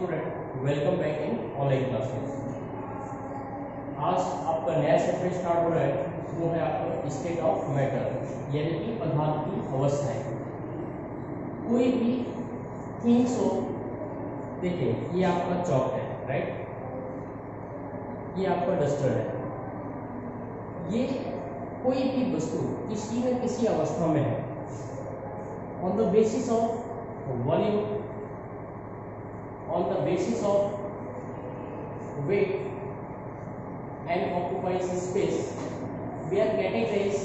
Student, welcome back in online classes. आज आपका नया सेक्शन स्टार्ट हो रहा है, वो है आपका स्टेट ऑफ मैटर, यानी कि पदार्थ की अवस्थाएं। कोई भी थिंग्स हो, देखिए ये आपका चॉक है, राइट, ये आपका डस्टर है। ये कोई भी वस्तु किसी न किसी अवस्था में है। On the basis of volume, on the basis of weight and occupies space, we are categorize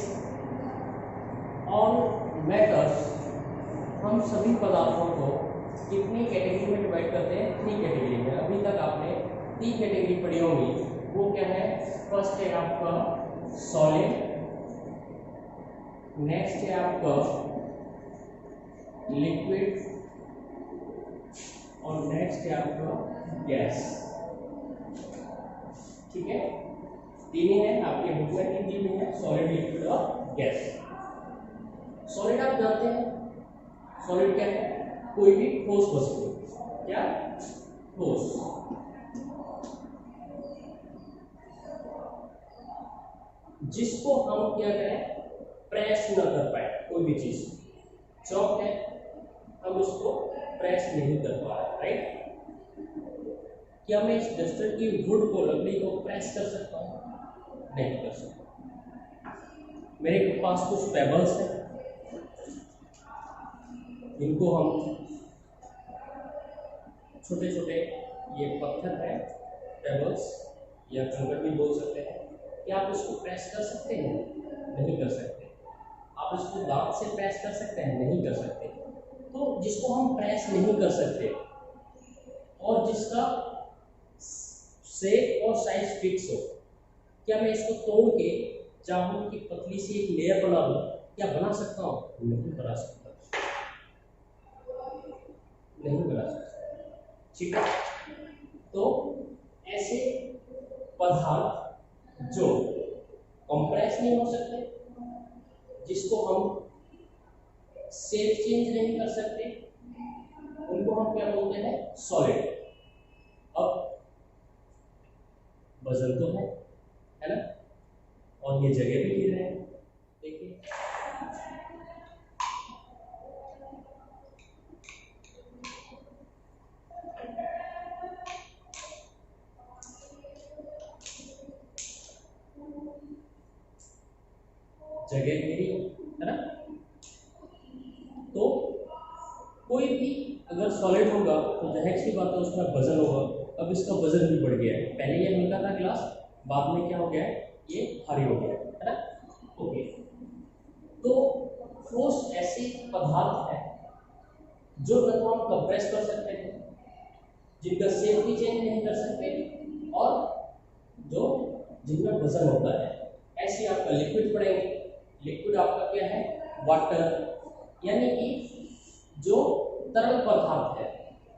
all matters। हम सभी पदार्थों को कितनी कैटेगरी में डिवाइड करते हैं? 3 कैटेगरी में। अभी तक आपने 3 कैटेगरी पढ़ी होंगी। वो क्या है? फर्स्ट है आपका सॉलिड, नेक्स्ट है आपका लिक्विड और नेक्स्ट है आपका गैस। ठीक है, तीन ही है आपके बुक में, 3 दी हुई है, सॉलिड, लिक्विड और गैस। सॉलिड आप जानते हैं, सॉलिड क्या है? कोई भी ठोस वस्तु। क्या? ठोस। जिसको हम क्या करें? प्रेस न कर पाए, कोई भी चीज। चॉक है, हम उसको प्रेस नहीं कर पा रहे, राइट? क्या मैं इस डस्टर की वुड को, लकड़ी को प्रेस कर सकता हूं? नहीं कर सकता। मेरे पास कुछ पेबल्स हैं, इनको हम छोटे छोटे, ये पत्थर है, पेबल्स या कंकड़ भी बोल सकते हैं। क्या आप इसको प्रेस कर सकते हैं? नहीं कर सकते। आप इसको दांत से प्रेस कर सकते हैं? नहीं कर सकते। तो जिसको हम प्रेस नहीं कर सकते और जिसका शेप और साइज फिक्स हो, क्या मैं इसको तोड़ के चावल की पतली सी एक लेयर बना दूं? क्या बना सकता हूं? नहीं बना सकता, नहीं बना सकता। ठीक है, तो ऐसे पदार्थ जो कंप्रेस नहीं हो सकते, जिसको हम शेप चेंज नहीं कर सकते, उनको हम क्या बोलते हैं? सॉलिड। अब वजन तो है ना, और ये जगह भी गिर रहे हैं, देखिए। जगह गिरी है ना, तो कोई भी अगर सॉलिड होगा तो जाहिर सी बात है उसका वजन होगा। अब इसका वजन भी बढ़ गया है, पहले ये हल्का था ग्लास, बाद में क्या हो गया है? ये भारी हो गया है ना। ओके, तो ठोस ऐसे पदार्थ है जो न तो हम कंप्रेस कर सकते हैं, जिनका शेप भी चेंज नहीं कर सकते, और जो जिनका वजन होता है। ऐसे आपका लिक्विड पड़ेंगे। लिक्विड आपका क्या है? वाटर, यानी कि जो तरल पदार्थ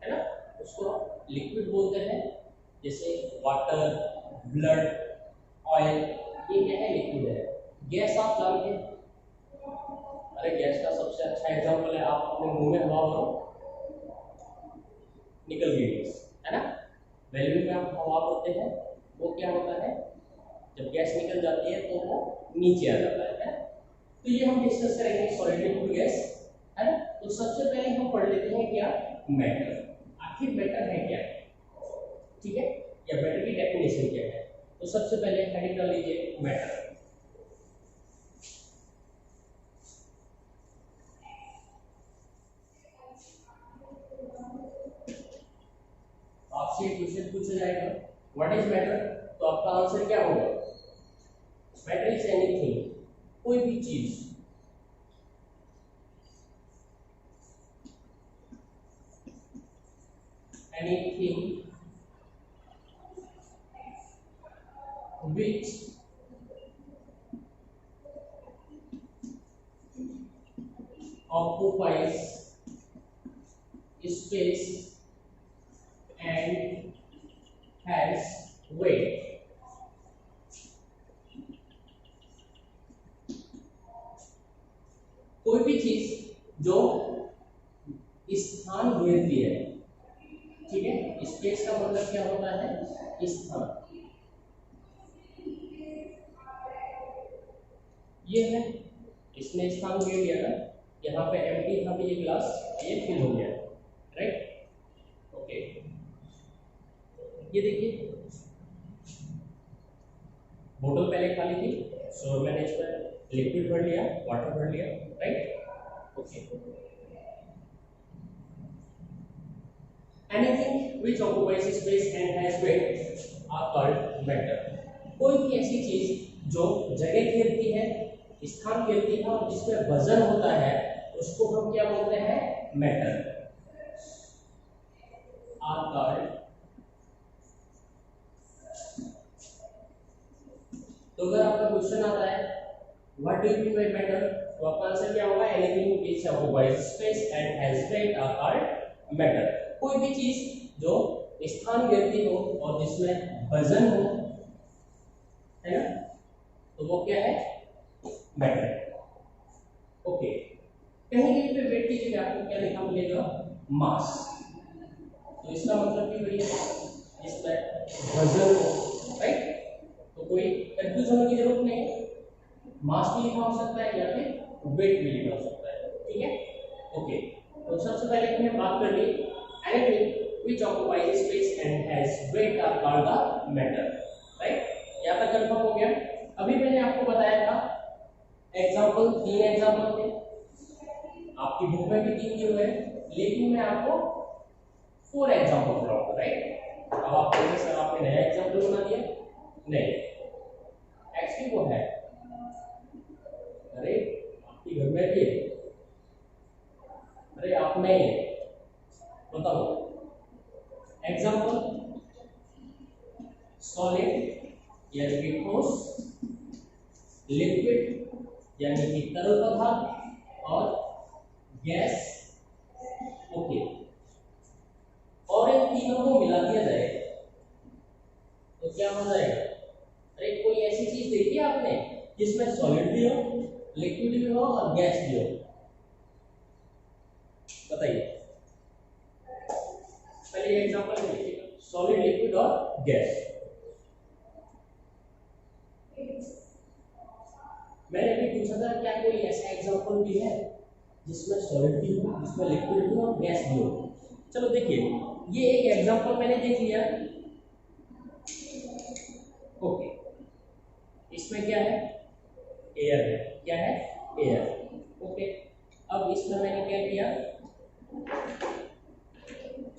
है ना, उसको लिक्विड बोलते हैं। जैसे वाटर, ब्लड, ऑयल, ये क्या है? लिक्विड है। गैस आप जानते हैं, अरे गैस का सबसे अच्छा एग्जांपल है, आप अपने मुंह में हवा भरो, निकल गई गैस, है ना। वैल्यूम में आप हवा भरते हैं, वो क्या होता है? जब गैस निकल जाती है तो वो नीचे आ जाता है। तो ये हम डिस्कस करेंगे सॉलिड, लिक्विड, गैस, है ना। तो सबसे पहले हम पढ़ लेते हैं क्या? मैटर। आखिर मैटर है क्या? ठीक है, या मैटर की डेफिनेशन क्या है? तो सबसे पहले हेडिंग कर लीजिए, मैटर। आपसे क्वेश्चन पूछा जाएगा, व्हाट इज मैटर? तो आपका आंसर क्या होगा? मैटर इज एनीथिंग, कोई भी चीज, anything which occupies space and has weight। कोई भी चीज जो स्थान घेरती है, ठीक है, स्पेस का मतलब क्या होता है, स्थान। ये है, इसने स्थान ले लिया ना, यहाँ पे एम्प्टी था, ये ग्लास ये फिल हो गया, राइट। ओके, ये देखिए बोतल पहले खाली थी, सो मैंने इसमें लिक्विड भर लिया, वाटर भर लिया, right. Okay, anything which occupies space and has weight are called matter. कोई भी ऐसी चीज जो जगह घेरती है, स्थान घेरती है और जिसमें वजन होता है, उसको हम क्या बोलते हैं, मैटर आर कॉल्ड। तो अगर आपका क्वेश्चन आता है what do you mean by matter, तो आपका आंसर क्या होगा, anything which occupies space and has weight are called matter. कोई भी चीज जो स्थान घेरती हो और जिसमें वजन हो, है ना, तो वो क्या है, मैटर। ओके, कहीं कहीं पे वेट की जगह आपको क्या लिखा मिलेगा, मास। तो इसका मतलब भी वही है, इसमें वजन हो, राइट। तो कोई कंफ्यूज होने की जरूरत नहीं है, मास भी लिखा हो सकता है या फिर वेट भी लिखा हो सकता है, ठीक है। ओके, तो सबसे पहले हमने बात कर ली anything which occupies space and has weight are called the matter, right. यहाँ तक कंफर्म हो गया। अभी मैंने आपको बताया था एग्जांपल, 3 एग्जांपल थे, आपकी बुक में भी 3 दिए हुए हैं, लेकिन मैं आपको 4 एग्जांपल बताऊंगा, राइट। अब आप कहेंगे सर आपने नया एग्जांपल बना दिया, नहीं, एक्चुअली वो है, अरे आपके घर में भी है, अरे आप में ही है, बताओ। एग्जांपल, सॉलिड यानी कि ठोस, लिक्विड यानी कि तरल पदार्थ, और गैस। ओके, और इन तीनों को मिला दिया जाए तो क्या हो जाएगा, अरे कोई ऐसी चीज देखी है आपने जिसमें सॉलिड भी हो, लिक्विड भी हो और गैस भी हो, बताइए। पहले एग्जांपल देखिएगा, सॉलिड, लिक्विड और गैस। मैंने भी पूछा था क्या कोई ऐसा एग्जांपल भी है जिसमें सॉलिड भी हो, जिसमें लिक्विड भी हो और गैस भी हो। चलो देखिए, ये एक एग्जांपल मैंने देख लिया। ओके, इसमें क्या है, एयर है, क्या है, एयर। ओके, अब इसमें मैंने क्या किया,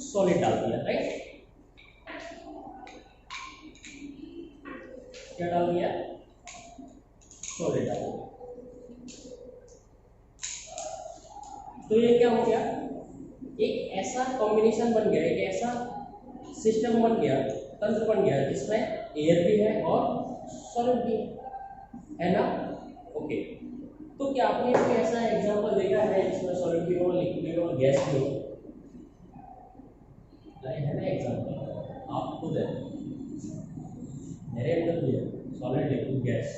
सॉलिड डाल दिया, राइट। क्या डाल दिया, सॉलिड डाल दिया। तो ये क्या हो गया, एक ऐसा कॉम्बिनेशन बन गया, एक ऐसा सिस्टम बन गया, तंत्र बन गया जिसमें एयर भी है और सॉलिड भी है ना। ओके, तो क्या आपने कोई ऐसा एग्जांपल देखा है जिसमें सॉलिड भी हो, लिक्विड भी हो और गैस भी हो, है ना एग्जांपल, आप खुद है, मेरे अंदर भी है, solid, liquid, gas.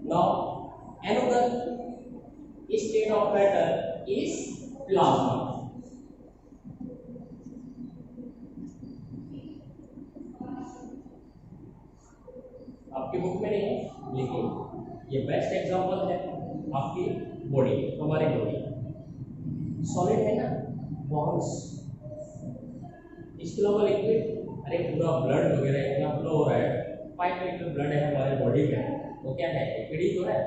Now another state of matter is plasma। आपकी बुक में नहीं है, लेकिन ये बेस्ट एग्जांपल है आपकी बॉडी, हमारी बॉडी सॉलिड है ना, बॉन्स। इसके अलावा लिक्विड, अरे पूरा ब्लड वगैरह इतना फ्लो हो रहा है, 5 लीटर ब्लड है हमारे बॉडी में, वो क्या है, लिक्विड ही तो है,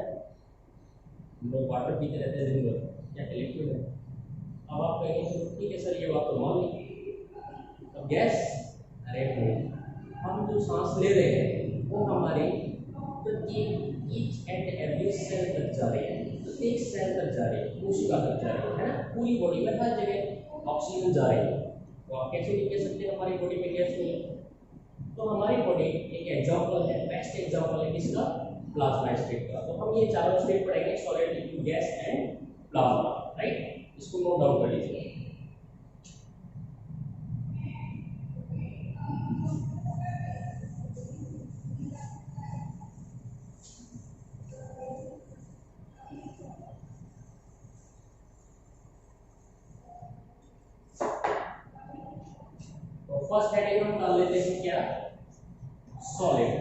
लोग वाटर पीते रहते हैं दिन भर, क्या लिक्विड है। अब आप कहेंगे चलो ठीक है सर ये बात तो मान ली। अब गैस, अरे हम जो सांस ले रहे हैं वो हमारी प्रत्येक ईच एंड एवरी सेल तक जा रही है, प्रत्येक सेल तक जा रही है, कोशिका तक जा रही है ना, पूरी बॉडी में हर जगह ऑक्सीजन जा रही है। तो आप कैसे नहीं कह सकते हमारी बॉडी में गैस नहीं है। तो हमारी बॉडी एक एग्जांपल है, बेस्ट एग्जांपल है किसका, प्लाज्मा स्टेट का। तो हम ये चारों स्टेट पढ़ेंगे, solid, liquid, gas and plasma, right. इसको नोट डाउन कर लीजिए। फर्स्ट हेडिंग हम डाल लेते हैं क्या, सॉलिड,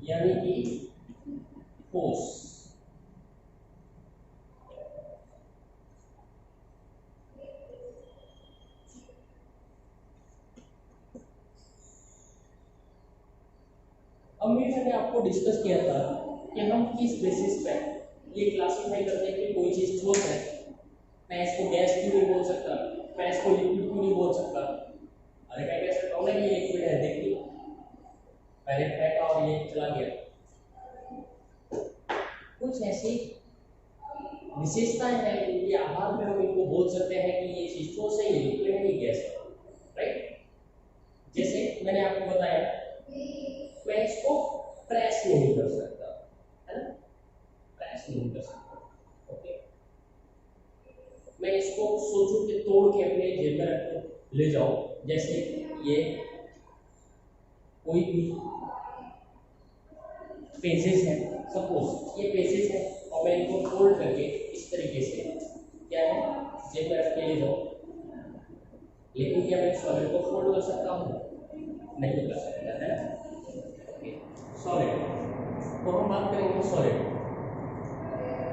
यानी कि ठोस। अब मैंने आपको डिस्कस किया था कि हम किस बेसिस पे ये क्लासिफाई करते हैं कि कोई चीज ठोस है। मैं इसको गैस क्यों नहीं बोल सकता, मैं इसको लिक्विड क्यों नहीं बोल सकता। अरे मैं कह सकता हूँ ना कि ये लिक्विड है, देखिए पहले फेंका और ये चला गया। कुछ ऐसी विशेषताएं हैं जिनके आधार पर हम इनको बोल सकते हैं कि ये चीज ठोस है, ये लिक्विड है, ये गैस है, राइट। जैसे मैंने आपको बताया, मैं इसको प्रेस नहीं कर सकता, है ना, प्रेस नहीं कर सकता, ओके। मैं इसको सोचूं कि तोड़ के अपने जेब में रख ले जाऊं, जैसे ये कोई भी पेजेस है, सपोज ये पेजेस है और मैं इनको फोल्ड करके इस तरीके से क्या है जेब में रख के ले जाऊं, लेकिन क्या मैं सॉलिड को फोल्ड कर सकता हूँ? नहीं कर सकता, है ना। सॉलिड, तो हम बात करेंगे solid.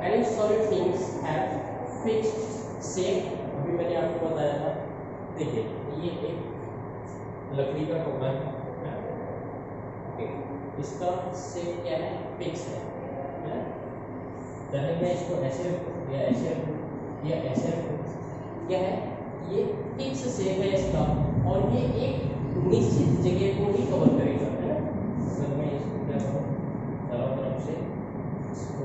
Any solid things have fixed shape. अभी मैंने आपको बताया था, देखिए ये एक लकड़ी का टुकड़ा है, ओके, इसका शेप क्या है, फिक्स है ना। चाहे मैं इसको ऐसे या ऐसे या ऐसे रखूं, क्या है ये फिक्स शेप है इसका, और ये एक निश्चित जगह को ही कवर करेगा, है ना। अगर मैं इसको क्या करूं, चारों तरफ से इसको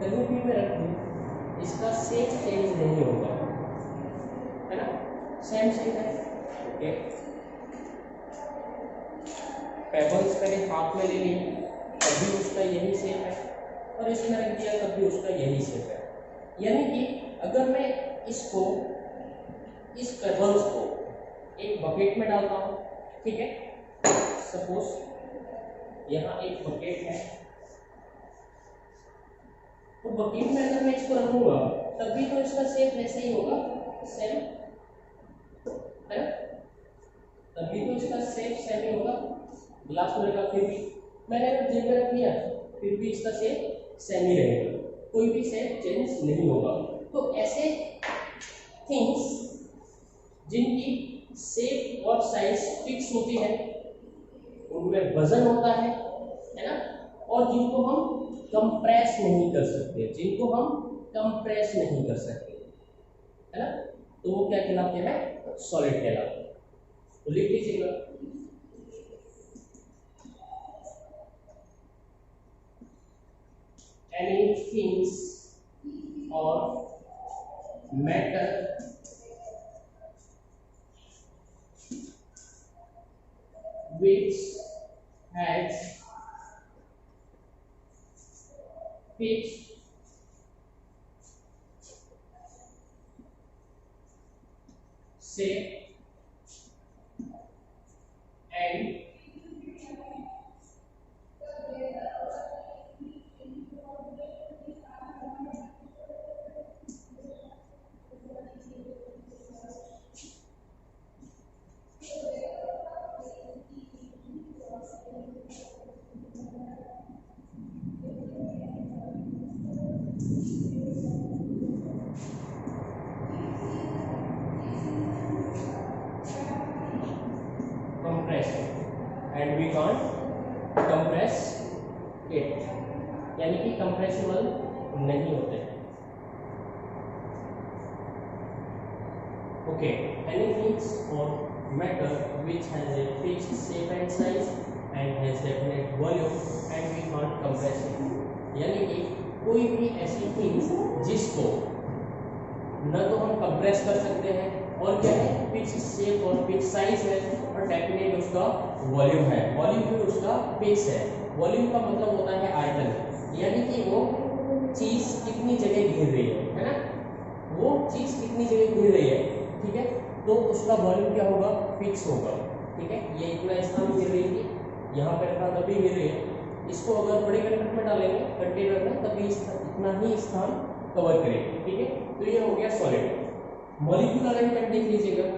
कहीं भी मैं रखूं, इसका शेप चेंज नहीं होगा, है ना, सेम शेप है, ओके। पेबल्स मैंने हाथ में ले ली, तब भी उसका यही शेप है, और इसमें रख दिया तब भी उसका यही शेप है। यानी कि अगर मैं इसको, इस पेबल्स को एक बकेट में डालता हूँ, ठीक है, सपोज यहाँ एक बकेट है, तो बकेट में अगर मैं इसको रखूंगा तब भी तो इसका शेप वैसे ही होगा, सेम, है ना, तभी तो इसका शेप सेम ही होगा। ग्लास में रखा, फिर भी मैंने अगर जेब में रख लिया फिर भी इसका शेप सेम ही रहेगा, कोई भी शेप चेंज नहीं होगा। तो ऐसे थिंग्स जिनकी शेप और साइज फिक्स होती है, उनमें वजन होता है ना, और जिनको हम कंप्रेस नहीं कर सकते, जिनको हम कंप्रेस नहीं कर सकते, है ना, तो वो क्या कहलाते हैं, सॉलिड कहलाते हैं। तो लिख लीजिएगा, any things or matter which has fixed shape and and we can't compress it, यानी कि कंप्रेसिबल नहीं होते हैं, okay. Anything or matter which has a fixed shape and size and has definite volume and we can't compress it, यानी कि कोई भी ऐसी थिंग्स जिसको न तो हम कंप्रेस कर सकते हैं और क्या है, फिक्स शेप और फिक्स साइज है और डेफिनेट उसका वॉल्यूम है, वॉल्यूम भी उसका फिक्स है। वॉल्यूम का मतलब होता है आयतन, यानी कि वो चीज कितनी जगह घिर रही है ना, वो चीज कितनी जगह घिर रही है, ठीक है, तो उसका वॉल्यूम क्या होगा, फिक्स होगा, ठीक है। ये इतना स्थान घिर रही थी, यहाँ पे रखा तभी घिर रही है, इसको अगर बड़े कंटेनर में डालेंगे कंटेनर में तभी इतना ही स्थान कवर करेगी। ठीक है, तो ये हो गया सॉलिड। मॉलिक्यूल अरेंजमेंट देख लीजिएगा।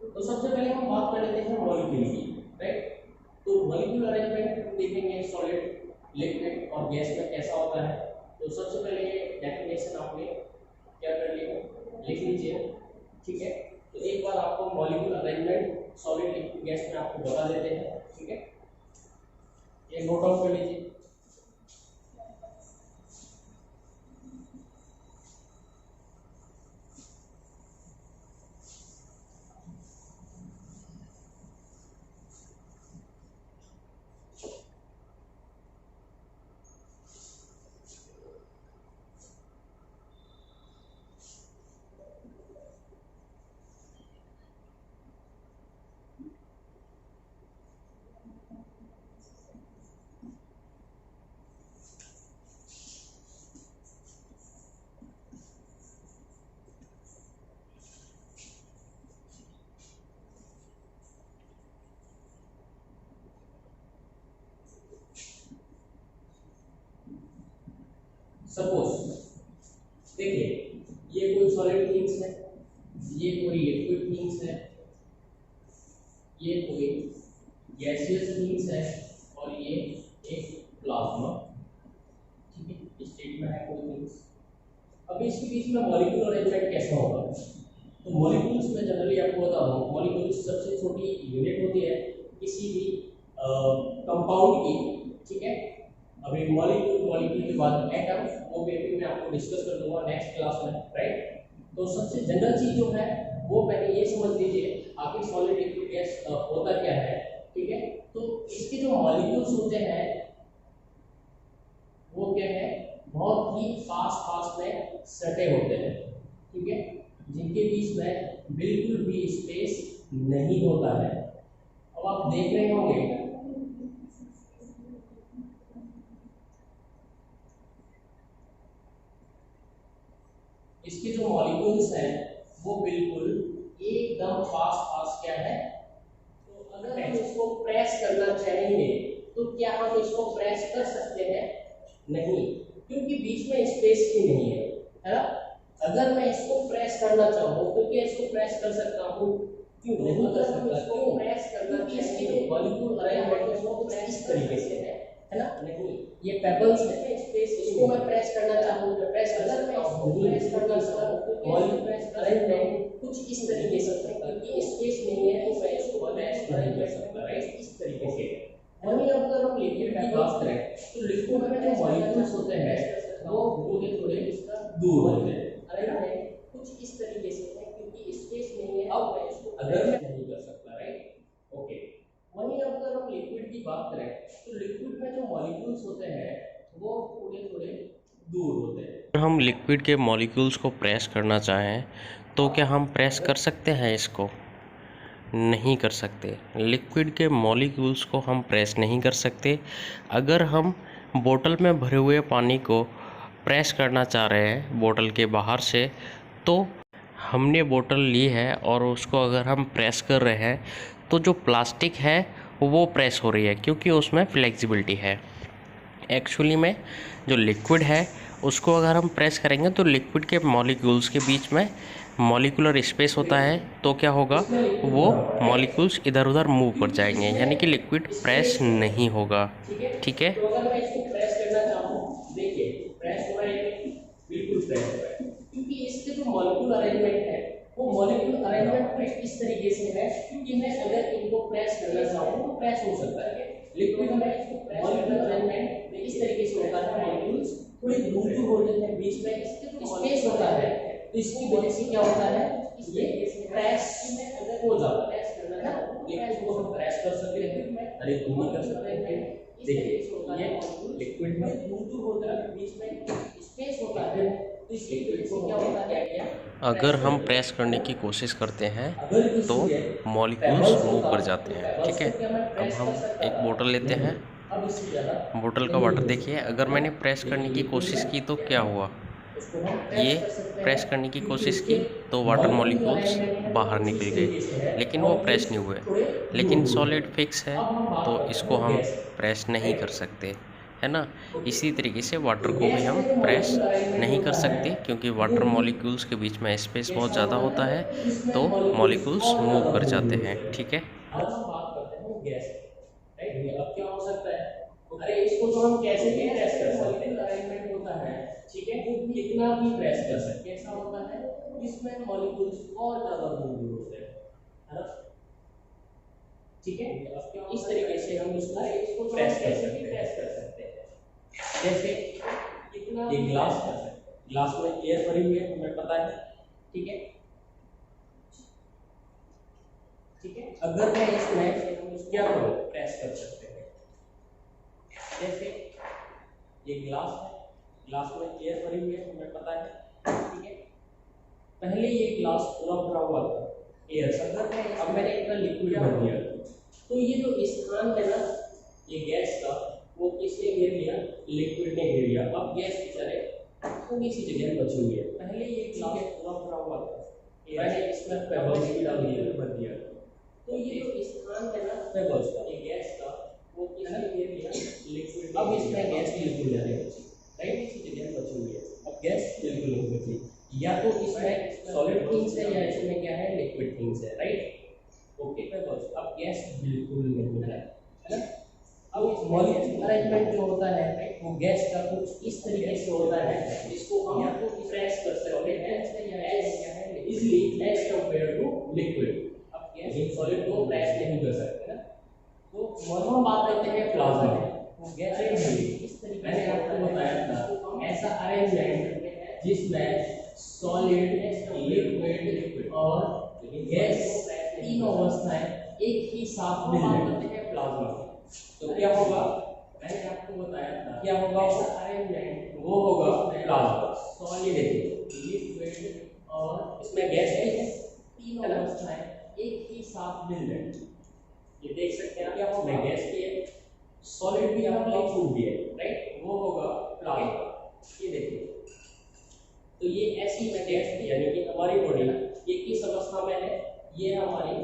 तो सबसे पहले हम बात कर लेते हैं मॉलिक्यूल की, राइट। तो मॉलिक्यूल अरेंजमेंट देखेंगे सॉलिड, लिक्विड और गैस में कैसा होता है। तो सबसे पहले डेफिनेशन आपने क्या कर लिया, लिख लीजिए। ठीक है, तो एक बार आपको molecule arrangement solid, liquid, gas में आपको बता देते हैं। ठीक है, ये नोट डाउन कर लीजिए। सपोज देखिए, ये कोई सॉलिड थिंग्स है, ये कोई लिक्विड थिंग्स है, ये कोई गैसियस थिंग्स है और ये एक प्लाज्मा, ठीक है, स्टेट में है कोई थिंग्स। अब इसके बीच में मॉलिक्यूल अरेंजमेंट कैसा होगा। तो मॉलिक्यूल्स में जनरली आपको बता दूं, मॉलिक्यूल्स सबसे छोटी यूनिट होती है किसी भी कंपाउंड की। ठीक है, अभी मॉलिक्यूल के बाद एटम, वो भी मैं आपको डिस्कस कर दूंगा नेक्स्ट क्लास में, राइट। तो सबसे जनरल चीज जो है वो पहले ये समझ लीजिए आखिर सॉलिड, लिक्विड, गैस होता क्या है। ठीक है, तो इसके जो मॉलिक्यूल्स होते हैं वो क्या है, बहुत ही पास में सटे होते हैं। ठीक है, जिनके बीच में बिल्कुल भी स्पेस नहीं होता है। अब आप देख रहे होंगे इसके जो मॉलिक्यूल्स हैं वो बिल्कुल एकदम पास क्या है। तो अगर हम इसको प्रेस करना चाहेंगे तो क्या हम इसको प्रेस कर सकते हैं? नहीं, क्योंकि बीच में स्पेस ही नहीं है ना। अगर मैं इसको प्रेस करना चाहूँ तो क्या इसको प्रेस कर सकता हूँ? क्यों नहीं कर सकता? इसको प्रेस करना इसकी जो मॉलिक्यूल अरेंजमेंट है वो कुछ इस तरीके से है ना। नहीं, ये पेबल्स है, स्पेस, इसको मैं प्रेस करना चाहूँ तो प्रेस कर सकता हूँ, प्रेस करना चाहूँ तो मॉलिक्यूल अरेंजमेंट कुछ इस तरीके से, क्योंकि स्पेस नहीं है तो मैं इसको प्रेस नहीं कर सकता, राइट, इस तरीके से। वहीं अगर हम लिक्विड की बात करें तो लिक्विड में जो मॉलिक्यूल्स होते हैं वो थोड़े दूर होते हैं, अरेंजमेंट कुछ इस तरीके से है क्योंकि स्पेस नहीं है। अब मैं इसको अगर मैं नहीं कर सकता, राइट, ओके। वहीं अगर हम लिक्विड की बात करें तो लिक्विड में जो मॉलिक्यूल्स होते हैं वो थोड़े दूर होते हैं। अगर हम लिक्विड के मॉलिक्यूल्स को प्रेस करना चाहें तो क्या हम प्रेस कर सकते हैं इसको? नहीं कर सकते। लिक्विड के मॉलिक्यूल्स को हम प्रेस नहीं कर सकते। अगर हम बोतल में भरे हुए पानी को प्रेस करना चाह रहे हैं बोतल के बाहर से, तो हमने बोतल ली है और उसको अगर हम प्रेस कर रहे हैं तो जो प्लास्टिक है वो प्रेस हो रही है क्योंकि उसमें फ्लेक्सिबिलिटी है। एक्चुअली में जो लिक्विड है उसको अगर हम प्रेस करेंगे तो लिक्विड के मॉलिक्यूल्स के बीच में मॉलिक्यूलर स्पेस होता है, तो क्या होगा, वो मॉलिक्यूल्स इधर उधर मूव कर जाएंगे, यानी कि लिक्विड प्रेस नहीं होगा। ठीक है, तो अगर मैं इसको प्रेस करना चाहूँ, देखिए प्रेस हो रहा है, बिल्कुल प्रेस हो रहा है, क्योंकि इसके जो मॉलिक्यूल अरेंजमेंट है वो मॉलिक्यूल अरेंजमेंट कुछ इस तरीके से है क्योंकि मैं अगर इनको प्रेस करना चाहूँ तो प्रेस हो सकता है। लिक्विड में मॉलिक्यूल अरेंजमेंट इस तरीके से होता है, मॉलिक्यूल्स थोड़ी दूर होते हैं, बीच में स्पेस होता है, तो इसकी वजह से क्या होता है, ये प्रेस हो जाता है। लिक्विड को हम प्रेस कर सकते हैं, अरे तुम कर सकते हैं। देखिए ये लिक्विड में दूर होता है, बीच में स्पेस होता है, तो इस लिक्विड को क्या होता है, अगर हम प्रेस करने की कोशिश करते हैं तो मॉलिक्यूल्स मूव कर जाते हैं। ठीक है, अब हम एक बोतल लेते हैं, बोतल का वाटर देखिए, अगर मैंने प्रेस करने की कोशिश की तो क्या हुआ, उसको हम ये प्रेस कर सकते प्रेस हैं करने की क्योंकि कोशिश उसके की तो वाटर मॉलिक्यूल मॉलिक्यूल्स अरेंजमेंट है बाहर वो निकल इस तरीके से गए, है, लेकिन वो प्रेस मॉलिक्यूल्स नहीं हुए। थोड़े लेकिन दूर दूर। सॉलिड फिक्स है अब हम बात तो करते इसको हैं हम गैस, प्रेस नहीं कर राइट। सकते, है ना। इसी तरीके से वाटर तो को भी गैस हम में जो प्रेस मॉलिक्यूल अरेंजमेंट नहीं कर होता है सकते क्योंकि वो वाटर भी मॉलिक्यूल्स के बीच में स्पेस बहुत कैसा ज़्यादा होता होता है, है, इसमें तो मॉलिक्यूल्स मॉलिक्यूल्स और मूव ज्यादा कर दूर जाते दूर हैं, होते हैं। ठीक है। अब हम बात करते हैं गैस, राइट। अब क्या हो सकता है, अरे इसको तो हम कैसे भी प्रेस कर सकते हैं, अरेंजमेंट होता है, ठीक है, कितना भी प्रेस कर सकते हैं। कैसा होता है, इसमें मॉलिक्यूल्स और ज्यादा दूर दूर होते हैं, है ना, ठीक है। इस तरीके से हम इसको प्रेस कर सकते हैं। जैसे कितना एक ग्लास कर सकते हैं, ग्लास में एयर भरी हुई है, हमें पता है, ठीक है, ठीक है। अगर मैं इसमें क्या करूँ, प्रेस कर सकते हैं। जैसे ये ग्लास है, ग्लास में एयर भरी हुई है, हमें पता है, ठीक है। पहले ये ग्लास पूरा भरा हुआ था एयर से, अब मैंने इतना लिक्विड भर दिया, तो ये जो स्थान है ना ये गैस का, वो किसने घेर लिया, लिक्विड ने घेर लिया। अब गैस की तरह थोड़ी सी जगह बची हुई है। पहले ये ग्लास पूरा भरा हुआ था, मैंने इसमें पेबल्स भी डाल दिया, भर दिया, तो ये जो स्थान है ना पेबल्स का, ये गैस का, वो किसने घेर लिया, लिक्विड। अब इसमें गैस बिल्कुल नहीं बची, राइट, इसी जगह बची हुई है। अब गैस बिल्कुल नहीं बची, या तो इसमें सॉलिड थिंग्स है या इसमें क्या है, लिक्विड थिंग्स है, राइट। Okay, pebbles. अब गैस बिल्कुल नहीं है ना। अब मॉलिक्यूल अरेंजमेंट जो होता है वो गैस का कुछ इस तरीके से होता है, इसको हम या तो प्रेस कर सकते हैं easily as compare to liquid. अब गैस सॉलिड को प्रेस नहीं कर सकते ना। तो हम बात करते हैं प्लाज्मा, वो गैस इस तरीके से मैंने आपको बताया था, ऐसा अरेंजमेंट जिसमें सॉलिड, लिक्विड और गैस तीनों अवस्थाएं एक ही साथ मिल जाती है प्लाज्मा। तो क्या होगा, मैंने आपको बताया था, क्या होगा वो अरेंजमेंट, वो होगा प्लाज्मा, सॉलिड, लिक्विड और इसमें गैस है, तीनों अवस्थाएं एक ही साथ मिल जाएंगी। ये देख सकते हैं क्या होगा, गैस भी है, सॉलिड भी है, लिक्विड भी है, राइट, वो होगा प्लाज्मा। ये देखिए, तो ये ऐसी गैस यानी कि हमारी बॉडी ये किस अवस्था में है, ये हमारी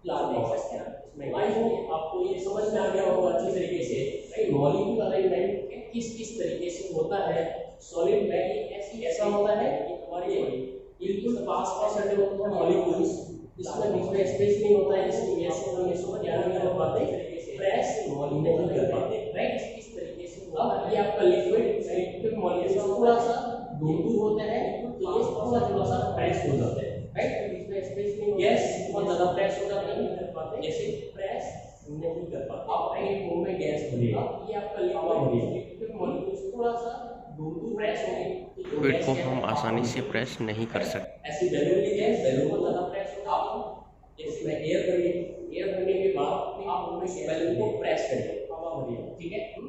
प्लाज्मा अवस्था है। आई होप आपको ये समझ में आ गया होगा अच्छी तरीके से, राइट। मॉलिक्यूल अरेंजमेंट किस किस तरीके से होता है सॉलिड में, ऐसा होता है कि हमारी बॉडी बिल्कुल पास सटे होते हैं मॉलिक्यूल्स, इसमें बीच में स्पेस नहीं होता है, इसलिए ऐसे हम ये समझ नहीं कर पाते, प्रेस मॉलिक्यूल नहीं कर पाते, राइट। इस तरीके से अब ये आपका लिक्विड मॉलिक्यूल थोड़ा सा दूर दूर होते हैं, तो ये थोड़ा सा प्रेस हो जाते हैं, राइट। इसमें स्पेस नहीं होता, गैस बहुत ज्यादा प्रेस हो जाता है, नहीं कर पाते, जैसे प्रेस नहीं कर पाते। आप एक मुंह में गैस भरिए, ये आपका लिक्विड मॉलिक्यूल थोड़ा सा दूर दूर प्रेस होंगे, लिक्विड को हम आसानी से प्रेस नहीं कर सकते। ऐसी बैलून लीजिए, बैलून को ज्यादा प्रेस होगा, आप इसमें एयर भरिए, एयर भरने के बाद आप उस बैलून को प्रेस करिए, हवा भरिए, ठीक है।